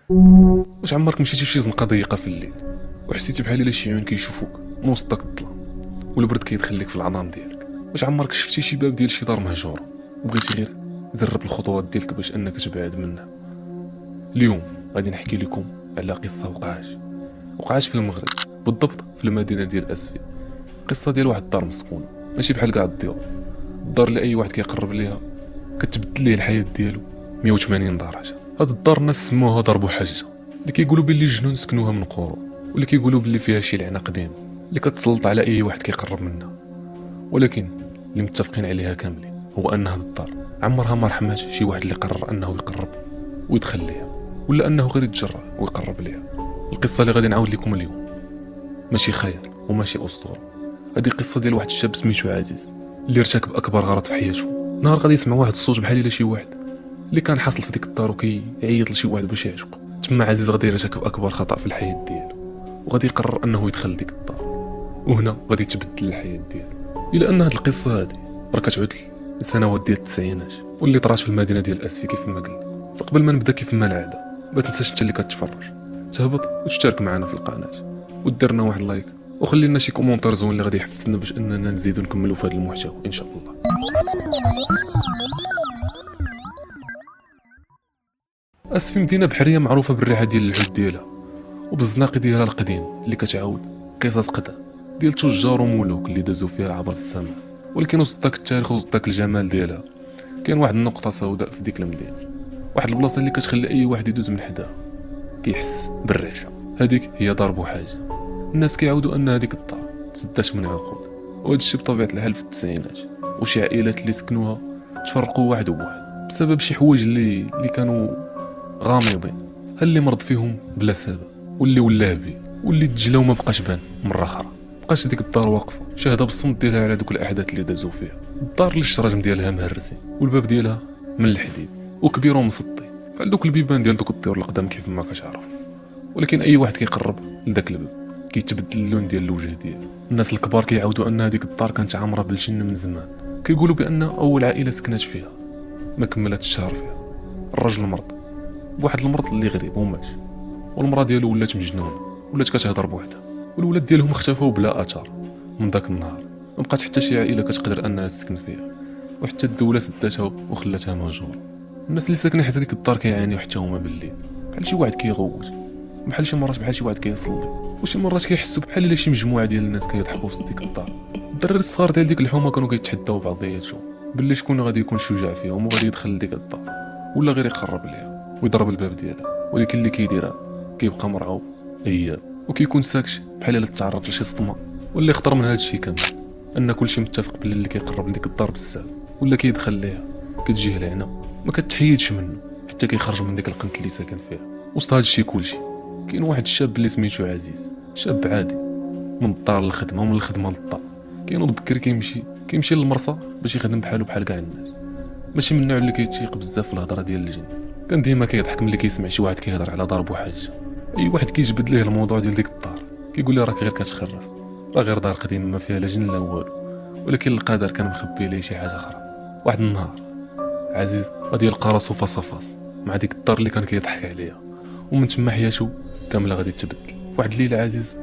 واش عمرك مشيتي فشي زنقه ضيقه في الليل وحسيتي بحال الا شي عيون كيشوفوك من وسط داك الظلام والبرد كيدخل لك في العظام ديالك؟ واش عمرك شفتي شي باب ديال شي دار مهجوره وبغيتي غير تزرب الخطوات ديالك باش انك تبعد منها؟ اليوم غادي نحكي لكم على قصه وقعات في المغرب، بالضبط في المدينه ديال اسفي. قصه ديال واحد الدار مسكونه ماشي بحال كاع الديور، الدار اللي اي واحد كيقرب ليها كتبدل ليه الحياه ديالو 180 درجه. هاد الدار الناس سموها دار بوحجه، اللي كيقولوا باللي الجنون سكنوها من قرون، واللي كيقولوا باللي فيها شي لعنه قديمه اللي كتسلط على اي واحد كيقرب منها. ولكن اللي متفقين عليها كاملين هو ان هاد الدار عمرها ما رحمات شي واحد اللي قرر انه يقرب ويدخل ليها، ولا انه غير يتجرأ ويقرب ليها. القصه اللي غادي نعاود لكم اليوم ماشي خيال وماشي اسطوره، هذه قصه ديال واحد الشاب سميتو عزيز اللي ارتكب اكبر غلط في حياته. نهار غادي يسمع واحد الصوت بحال الا شي واحد اللي كان حاصل في ديك الدار وكيعيط لشي واحد باش يعشق. تما عزيز غادي يرتكب اكبر خطا في الحياه ديالو، وغادي يقرر انه يدخل ديك الدار، وهنا غادي تبدل الحياه ديالو. الى ان هاد القصه هادي راه كتعود لسنوات ديال التسعينات واللي طرات في المدينه ديال اسفي كيف ما قلنا. فقبل ما نبدا كيف ما العاده ما تنساش انت اللي كتفرج تهبط وتشترك معنا في القناه ودير لنا واحد لايك وخلي لنا شي كومونتير زوين اللي غادي يحفزنا باش اننا نزيدو نكملوا في هذا المحتوى ان شاء الله. اسفي مدينه بحريه معروفه بالريحه ديال العود ديالها وبالزناقي ديالها القديم اللي كتعاود قصص قدام ديال تجار وملوك اللي دازوا فيها عبر الزمن. ولكن وسط داك التاريخ وسط داك الجمال ديالها كاين واحد النقطه سوداء في ديك المدينه، واحد البلاصه اللي كتخلي اي واحد يدوز من حداها كيحس بالريشه. هذيك هي دار بوحاجه. الناس كيعاودوا ان هذيك الدار تسدات من عقود، وهذا الشيء بطبيعه الحال في التسعينات، وشي عائلات اللي سكنوها تفرقوا واحد بواحد بسبب شي حوايج اللي كانوا غامضين. اللي مرض فيهم بلا سبب، واللي ولاه بيه، واللي تجلاو ما بقاش بان مره اخرى. بقاش ديك الدار واقفه شاهده بالصمت ديالها على دوك الاحداث اللي دازوا فيها. الدار اللي الشراجم ديالها مهرسين والباب ديالها من الحديد وكبير ومسطي بحال دوك البيبان ديال دوك الديور القدام كيف ما كتعرف. ولكن اي واحد كيقرب لذاك الباب كيتبدل اللون ديال الوجه ديالو. الناس الكبار كيعاودوا ان هذيك الدار كانت عامره بالجن من زمان، كيقولوا بان اول عائله سكنات فيها ما كملت الشهر فيها. الرجل مرض بواحد المرض اللي غريب ومات، والمراه ديالو ولات مجنونه ولات كتهضر بوحدها، والولاد ديالهم اختفوا بلا اثر. من داك النهار ما بقات حتى شي عائله كتقدر انها تسكن فيها، وحتى الدوله سداتها وخلاتها مهجوره. الناس اللي ساكنين حتى ديك الدار كيعانيو حتى هما بالليل، بحال شي واحد كيغوت، بحال شي مرات بحال شي واحد كيصلي، وشي مرات كيحسوا بحال الا شي مجموعه ديال الناس كيضحكوا وسط ديك الدار. الدراري الصغار ديال ديك الحومه كانوا كيتحداو بعضياتهم باللي شكون غادي يكون شجاع فيهم وغادي يدخل لديك الدار ولا غير يقرب ليها ويضرب الباب ديالها. ولكن اللي كيديرها كيبقى مرعوب ايام وكيكون ساكت بحال الا تعرض لشي صدمه. واللي خطر من هذا الشيء كامل ان كلشي متفق باللي اللي كيقرب لديك الدار بزاف ولا كيدخل ليها كتجيه لعنه ما كتحيدش منه حتى كيخرج من ديك القنت اللي ساكن فيها. وسط هذا الشيء كلشي كاين واحد الشاب اللي سميتو عزيز، شاب عادي من الدار للخدمه ومن الخدمه للدار. كينوض بكري كيمشي للمرصه باش يخدم بحالو بحال كاع الناس. ماشي من النوع اللي كيتيق بزاف في الهضره ديال الجن، كان ديما كيضحك ملي كيسمع شي واحد كيهضر على دار بوحاجه. اي واحد كيجبد ليه الموضوع ديال ديك الدار كيقول ليه راك غير كتخرف، راه غير دار قديمه ما فيها لا جن لا والو. ولكن القدر كان مخبي ليه شي حاجه اخرى. واحد النهار عزيز غادي يلقى راسو فاس مع ديك الدار اللي كان كيضحك عليها، ومن تما حياته كامله غادي تبدل. فواحد الليله عزيز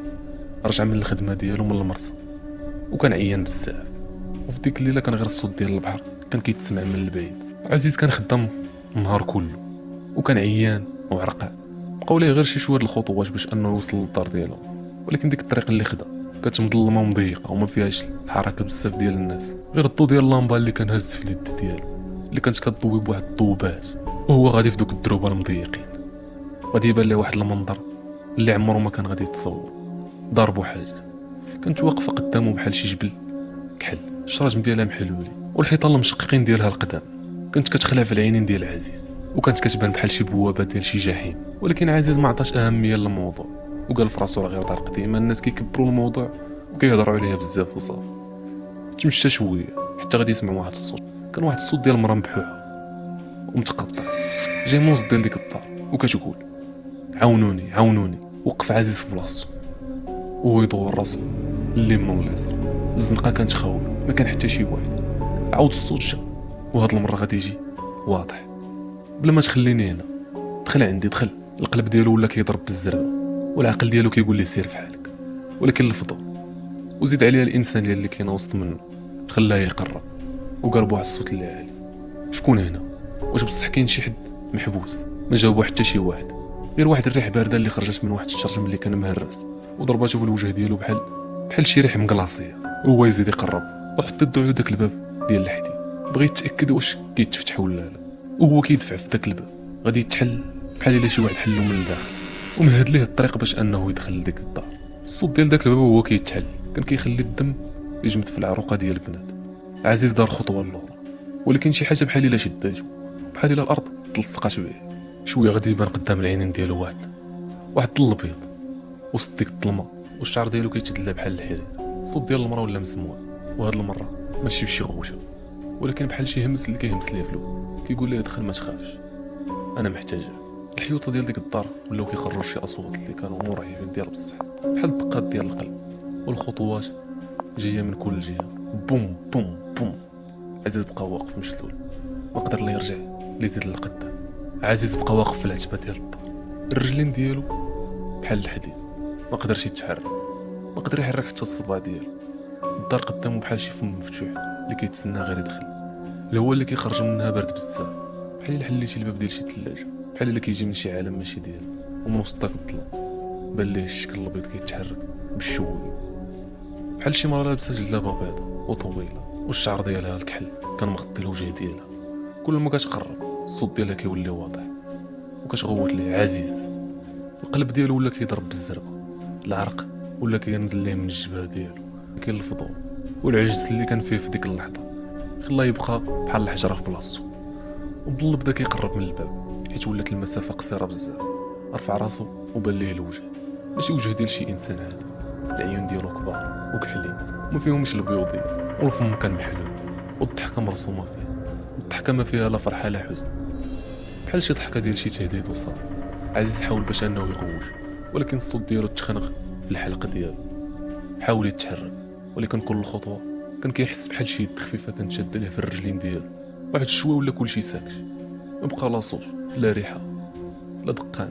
رجع من الخدمه ديالو من المرصه وكان عيان بزاف، وفي ديك الليله كان غير الصوت ديال البحر كان كيتسمع من البعيد. عزيز كان خدام النهار كله وكان عيان وعرقان، بقاو ليه غير شي شويه الخطوات باش انه يوصل للدار ديالو. ولكن ديك الطريق اللي خدا كانت مظلمه ومضيقه وما فيهاش الحركه بزاف ديال الناس، غير الضو ديال اللامبا اللي كان هاز في اليد ديالو اللي كانت كتضوي بواحد الضوبات. وهو غادي في دوك الدروبه المضيقين غادي يبان ليه واحد المنظر اللي عمره ما كان غادي يتصور. دار بوحاجه كانت واقفه قدامه بحال شي جبل كحل، الشراجم ديالها محلولين والحيطان المشققين ديالها القدام كانت كتخلع في العينين ديال عزيز، وكانت كتبان بحال شي بوابه ديال شي جحيم. ولكن عزيز ما عطاش اهميه للموضوع وقال في راسو راه غير دار قديمه الناس كيكبروا الموضوع وكيهضروا عليها بزاف وصافي. تمشى شويه حتى غادي يسمع واحد الصوت، كان واحد الصوت ديال المراه مبحوحه ومتقطع جاي من وسط ديال ديك الدار وكتقول عاونوني عاونوني. وقف عزيز في بلاصتو وهو يدور راسو اليمين واليسار. الزنقه كانت خاويه ما كان حتى شي واحد. عاود الصوت جا وهاد المره غادي يجي واضح. بلا ما تخليني هنا دخل عندي دخل القلب ديالو ولا كيضرب بالزربه، والعقل ديالو كيقول ليه سير فحالك. ولكن الفضول وزيد عليها الانسان اللي كاين وسط منه خلاه يقرب وقرب واحد الصوت اللي عالي. شكون هنا؟ واش بصح كاين شي حد محبوس؟ ما جاوبو حتى شي واحد، غير واحد الريح بارده اللي خرجت من واحد الشرجم اللي كان مهرس وضرباتو في الوجه ديالو بحال شي ريح مقلاصيه. هو يزيد يقرب وحط يدو على داك الباب ديال الحديد، بغى يتاكد واش كيتفتح ولا لا. وهو كيدفع في داك الباب غادي يتحل بحال الا شي واحد حلو من الداخل ومهد ليه الطريق باش انه يدخل لديك الدار. الصوت ديال داك الباب وهو كيتحل كان كيخلي الدم يجمد في العروقه ديال بنادم. عزيز دار خطوه للور، ولكن شي حاجه بحال الا شداتو، بحال الا الارض تلصقات به. شويه غادي يبان قدام العينين ديالو واحد الظل بيض وسط ديك الظلمه، والشعر ديالو كيتدلى بحال الحرير. الصوت ديال المراه ولا مسموع، وهاد المره ماشي بشي غوشه، ولكن بحال شي همس اللي كيهمس ليه فلو، كيقول ليه دخل ما تخافش انا محتاجك. الحيوطه ديال ديك الدار ولاو كيخرجوا شي اصوات اللي كانوا مرعبين ديال بصح، بحال الدقات ديال القلب، والخطوات جايه من كل جهه بوم بوم بوم. عزيز بقى واقف مشلول، ما قدر لا يرجع لا يزيد للقدام. عزيز بقى واقف في العتبه ديال الدار، الرجلين ديالو بحال الحديد، ما قدرش يتحرك، ما قدر يحرك حتى الصباع ديالو. الدار قدامه بحال شي فم مفتوح اللي كيتسنى غير يدخل. الهواء اللي كيخرج منها بارد بزاف، بحال الا حليتي الباب ديال شي ثلاجه، بحال الا كيجي من شي عالم ماشي ديالو. ومن وسط داك الظلام بان ليه الشكل الابيض كيتحرك بالشويه، بحال شي مرا لابسه جلابه بيضاء وطويله والشعر ديالها الكحل كان مغطي الوجه ديالها. كل ما كتقرب الصوت ديالها كيولي واضح وكتغوت ليه عزيز. القلب ديالو ولا كيضرب بالزربه، العرق ولا كينزل ليه من الجبهه ديالو. كاين الفضول والعجز اللي كان فيه في ديك اللحظه خلاه يبقى بحال الحجره في بلاصتو. الظل بدا كيقرب من الباب حيت ولات المسافه قصيره بزاف. رفع راسو وبان ليه الوجه، ماشي وجه ديال شي انسان عادي. العيون ديالو كبار وكحلين وما فيهمش البيوضيه، والفم كان محلول والضحكه مرسومه فيه. الضحكه ما فيها لا فرحه لا حزن، بحال شي ضحكه ديال شي تهديد وصافي. عزيز حاول باش انه يغوش، ولكن الصوت ديالو تخنق في الحلقه ديالو. حاول يتحرك، ولكن كل خطوه كان كيحس بحال شي يد خفيفه كانت شاده ليه في الرجلين ديالو. واحد الشويه ولا كلشي ساكت، ما بقى لا صوت لا ريحه لا دقان،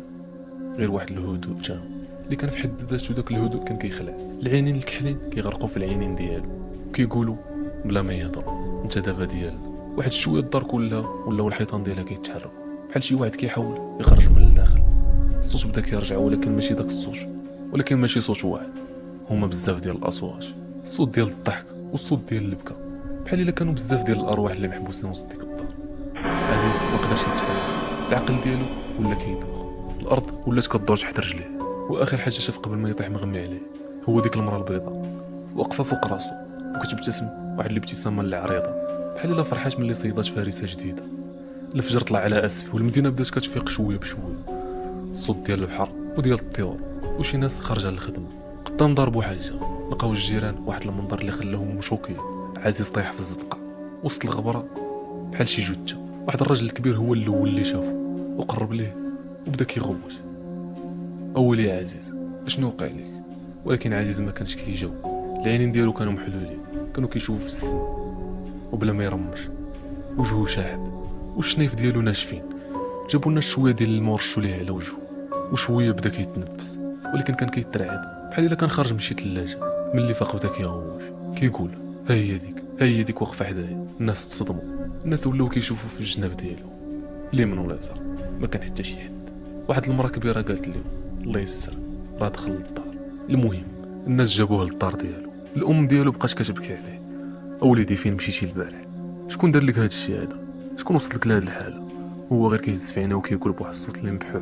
غير واحد الهدوء تام اللي كان في حد ذاته. داك الهدوء كان كيخلع. العينين الكحلين كيغرقوا في العينين ديالو، كيقولوا بلا ما يهضر انت دابا ديالنا. واحد شويه الدار كلها ولاو الحيطان ديالها كيتحركوا بحال شي واحد كيحاول يخرج من الداخل. الصوت بدا كيرجع، ولكن ماشي داك الصوت، ولكن ماشي صوت واحد، هما بزاف ديال الاصوات. الصوت ديال الضحك والصوت ديال البكا، بحال الا كانوا بزاف ديال الارواح اللي محبوسين وسط ديك الدار. عزيز ما قدرش يتحرك، العقل ديالو ولا كيدوخ، الارض ولات كدور تحت رجليه. واخر حاجه شاف قبل ما يطيح مغمي عليه هو ديك المراه البيضاء واقفه فوق راسو وكتبتسم واحد الابتسامه اللي عريضه بحال الا فرحات ملي صيدات فارسه جديده. الفجر طلع على اسف والمدينه بدات كتفيق شويه بشويه. الصوت ديال البحر وديال الطيور وشي ناس خارجه للخدمه. قدام دار بوحاجه لقاو الجيران واحد المنظر اللي خلاهم مشوكين. عزيز طايح في الزنقه وسط الغبره بحال شي جثه. واحد الراجل الكبير هو الاول اللي شافه وقرب ليه وبدا كيغوت. اولي يا عزيز اشنو وقع لك؟ ولكن عزيز ما كانش كيجاوب. العينين ديالو كانوا محلولين، كانوا كيشوفوا في السما وبلا ما يرمش. وجهه شاحب والشنايف ديالو ناشفين. جابوا لنا شويه ديال الماء ورشوا ليه على وجهه وشويه بدا كيتنفس، ولكن كان كيترعد بحال الا كان خارج من شي ثلاجه. ملي فاق بدا كيغوش كيقول ها هي ديك واقفه حدايا. الناس تصدموا، الناس ولاو كيشوفوا في الجناب ديالو اليمين ولا اليسار، ما كان حتى شي حد. واحد المراه كبيره قالت لهم الله يسر راه دخل للدار. المهم الناس جابوه للدار ديالو. الام ديالو بقات كتبكي عليه. اوليدي فين مشيتي البارح؟ شكون دار لك هاد الشيء هذا؟ شكون وصل لك لهاد الحاله؟ هو غير كيهز في عينيه وكيقول بواحد الصوت اللي مبحوح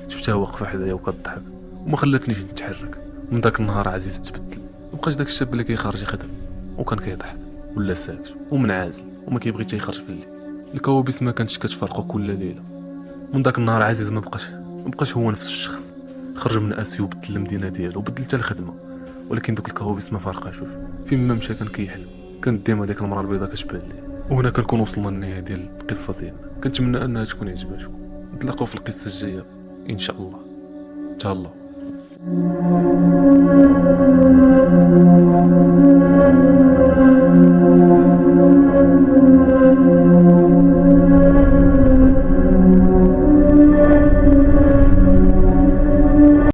شفتها واقفه حدايا وكتضحك وما خلاتنيش نتحرك. من داك النهار عزيز تبدل، مبقاش داك الشاب اللي كيخرج يخدم وكان كيضحك ولا ساكت ومنعزل وما كيبغي حتى يخرج في الليل. الكوابيس ما كانتش كتفارقو كل ليله. من داك النهار عزيز ما بقاش هو نفس الشخص. خرج من اسيا وبدل المدينه ديالو وبدل حتى الخدمه، ولكن دوك الكوابيس ما فارقاشوش. فين ما مشى كان كيحلم، كانت ديما ديك المراه البيضاء كتبان ليه. وهنا كنكون وصلنا للنهايه ديال القصه ديالنا. كنتمنى انها تكون عجباتكم. نتلاقاو في القصه الجايه ان شاء الله. تهلا.